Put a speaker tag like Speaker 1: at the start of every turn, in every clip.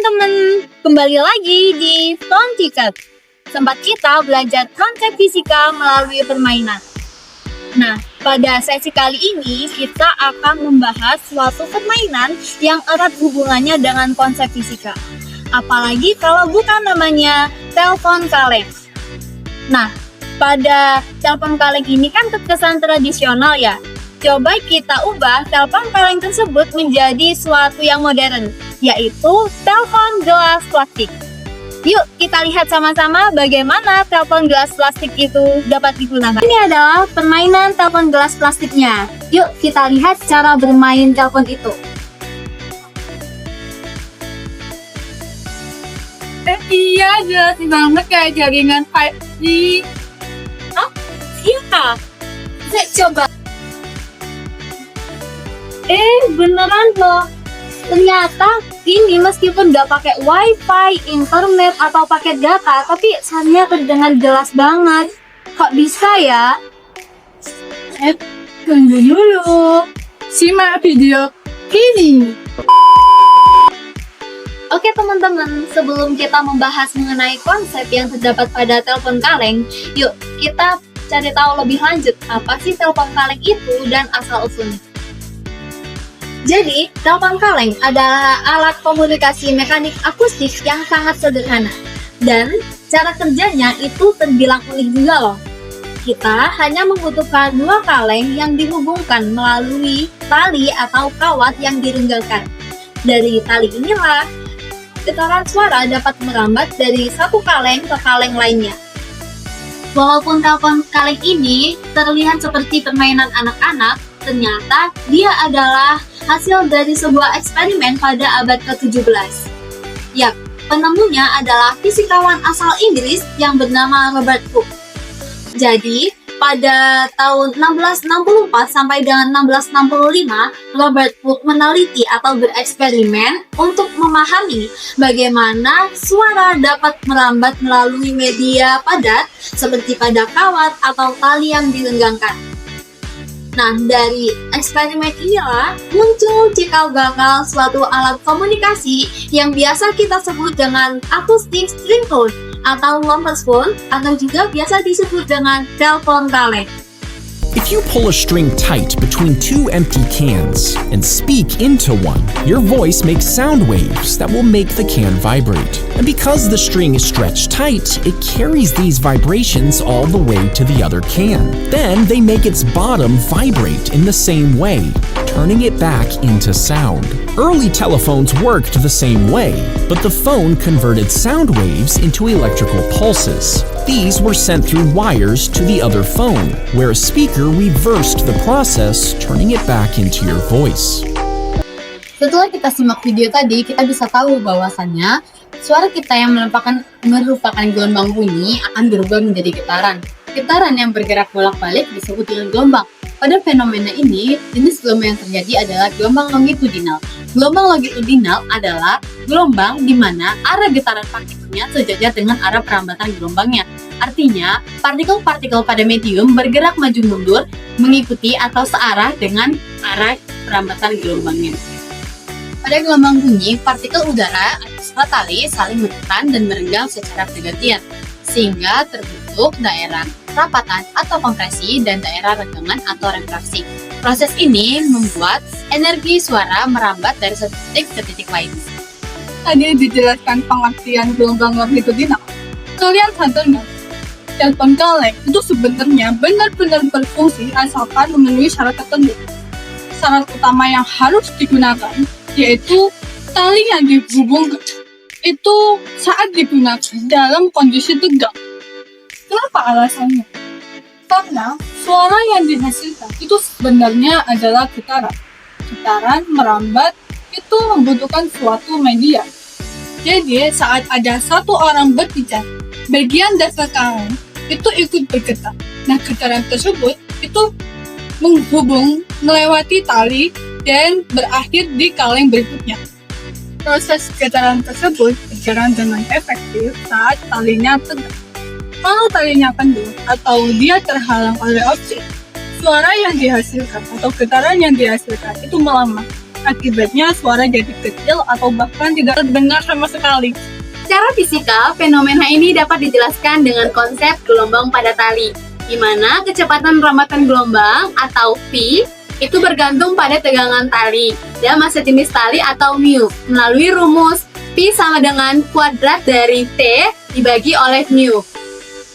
Speaker 1: teman-teman, kembali lagi di Phone Ticket. Tempat kita belajar konsep fisika melalui permainan. Nah, pada sesi kali ini kita akan membahas suatu permainan yang erat hubungannya dengan konsep fisika. Apalagi kalau bukan namanya telepon kaleng. Nah, pada telepon kaleng ini kan terkesan tradisional ya. Coba kita ubah telepon kaleng tersebut menjadi suatu yang modern, yaitu telepon gelas plastik. Yuk kita lihat sama-sama bagaimana telepon gelas plastik itu dapat digunakan. Ini adalah permainan telepon gelas plastiknya. Yuk kita lihat cara bermain telepon itu.
Speaker 2: Iya, jelas banget kayak jaringan 5G.
Speaker 1: Hah? Iya. Saya coba. Beneran loh. Ternyata ini meskipun nggak pakai wifi, internet, atau paket data, tapi suaranya terdengar jelas banget. Kok bisa ya?
Speaker 2: Tunggu dulu. Simak video ini.
Speaker 1: Oke teman-teman, sebelum kita membahas mengenai konsep yang terdapat pada telepon kaleng, yuk kita cari tahu lebih lanjut apa sih telepon kaleng itu dan asal-usulnya. Jadi, telepon kaleng adalah alat komunikasi mekanik akustik yang sangat sederhana. Dan cara kerjanya itu terbilang unik juga loh. Kita hanya membutuhkan dua kaleng yang dihubungkan melalui tali atau kawat yang direnggalkan. Dari tali inilah, getaran suara dapat merambat dari satu kaleng ke kaleng lainnya. Walaupun telepon kaleng ini terlihat seperti permainan anak-anak, ternyata dia adalah hasil dari sebuah eksperimen pada abad ke-17. Yap, penemunya adalah fisikawan asal Inggris yang bernama Robert Hooke. Jadi, pada tahun 1664 sampai dengan 1665, Robert Hooke meneliti atau bereksperimen untuk memahami bagaimana suara dapat merambat melalui media padat seperti pada kawat atau tali yang direnggangkan. Nah, dari eksperimen inilah muncul cikal bakal suatu alat komunikasi yang biasa kita sebut dengan acoustic string phone atau Lomper's phone atau juga biasa disebut dengan telepon kaleng.
Speaker 3: If you pull a string tight between two empty cans and speak into one, your voice makes sound waves that will make the can vibrate. And because the string is stretched tight, it carries these vibrations all the way to the other can. Then they make its bottom vibrate in the same way, turning it back into sound. Early telephones worked the same way, but the phone converted sound waves into electrical pulses. These were sent through wires to the other phone, where a speaker reversed the process, turning it back into your voice.
Speaker 2: Setelah kita simak video tadi, kita bisa tahu bahwasannya suara kita yang merupakan gelombang bunyi akan berubah menjadi getaran. Getaran yang bergerak bolak-balik disebut dengan gelombang. Pada fenomena ini, jenis gelombang yang terjadi adalah gelombang longitudinal. Gelombang longitudinal adalah gelombang di mana arah getaran partikelnya sejajar dengan arah perambatan gelombangnya. Artinya, partikel-partikel pada medium bergerak maju mundur mengikuti atau searah dengan arah perambatan gelombangnya. Pada gelombang bunyi, partikel udara atau tali saling menekan dan merenggang secara bergantian, sehingga terbentuk daerah rapatan atau kompresi dan daerah renggangan atau refraksi. Proses ini membuat energi suara merambat dari satu titik ke titik lain. Tadi dijelaskan pengertian gelombang longitudinal. Kalian sadar nggak? Telepon kaleng itu sebenarnya benar-benar berfungsi asalkan memenuhi syarat tertentu. Syarat utama yang harus digunakan yaitu tali yang dihubungkan itu saat digunakan dalam kondisi tegang. Kenapa alasannya? Karena suara yang dihasilkan itu sebenarnya adalah getaran. Getaran merambat itu membutuhkan suatu media. Jadi saat ada satu orang berbicara, bagian dasar kaleng itu ikut bergetar. Nah, getaran tersebut itu menghubung melewati tali dan berakhir di kaleng berikutnya. Proses getaran tersebut berjalan dengan efektif saat talinya tegang. Kalau talinya kendor atau dia terhalang oleh objek, suara yang dihasilkan atau getaran yang dihasilkan itu melemah
Speaker 4: Akibatnya suara jadi kecil atau bahkan tidak terdengar sama sekali.
Speaker 2: Secara fisika, fenomena ini dapat dijelaskan dengan konsep gelombang pada tali, di mana kecepatan rambatan gelombang atau V itu bergantung pada tegangan tali dan massa jenis tali atau mu melalui rumus P sama dengan kuadrat dari T dibagi oleh mu.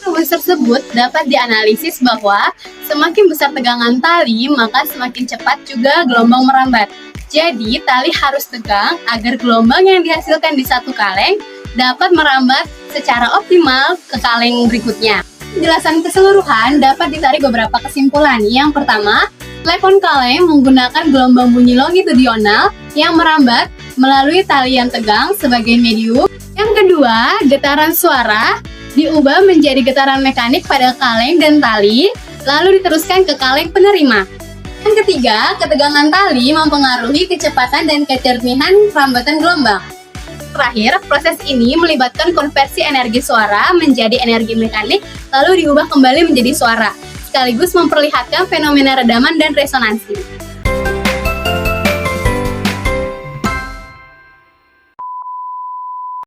Speaker 2: Rumus tersebut dapat dianalisis bahwa semakin besar tegangan tali, maka semakin cepat juga gelombang merambat. Jadi, tali harus tegang agar gelombang yang dihasilkan di satu kaleng dapat merambat secara optimal ke kaleng berikutnya. Penjelasan keseluruhan dapat ditarik beberapa kesimpulan. Yang pertama, telepon kaleng menggunakan gelombang bunyi longitudinal yang merambat melalui tali yang tegang sebagai medium. Yang kedua, getaran suara diubah menjadi getaran mekanik pada kaleng dan tali, lalu diteruskan ke kaleng penerima. Yang ketiga, ketegangan tali mempengaruhi kecepatan dan kejernihan rambatan gelombang. Terakhir, proses ini melibatkan konversi energi suara menjadi energi mekanik, lalu diubah kembali menjadi suara, sekaligus memperlihatkan fenomena redaman dan resonansi.